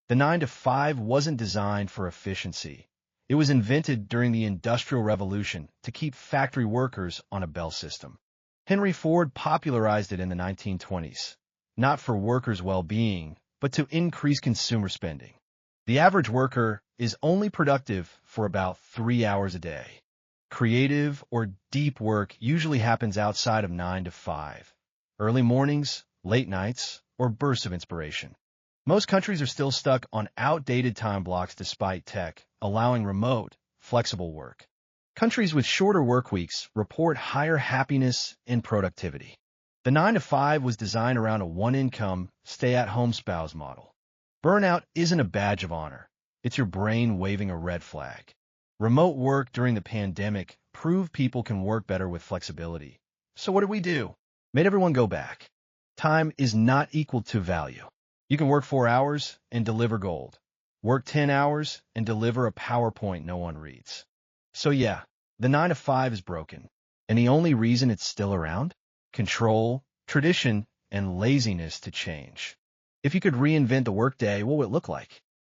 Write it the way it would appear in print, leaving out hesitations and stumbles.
The 9 to 5 wasn't designed for efficiency. It was invented during the Industrial Revolution to keep factory workers on a bell system. Henry Ford popularized it in the 1920s, not for workers' well-being, but to increase consumer spending. The average worker is only productive for about 3 hours a day. Creative or deep work usually happens outside of 9 to 5. Early mornings, late nights, or bursts of inspiration. Most countries are still stuck on outdated time blocks despite tech, allowing remote, flexible work. Countries with shorter work weeks report higher happiness and productivity. The 9 to 5 was designed around a one-income, stay-at-home spouse model. Burnout isn't a badge of honor. It's your brain waving a red flag. Remote work during the pandemic proved people can work better with flexibility. So what did we do? Made everyone go back. Time is not equal to value. You can work 4 hours and deliver gold. Work 10 hours and deliver a PowerPoint no one reads. So yeah, the 9 to 5 is broken. And the only reason it's still around? Control, tradition, and laziness to change. If you could reinvent the workday, what would it look like?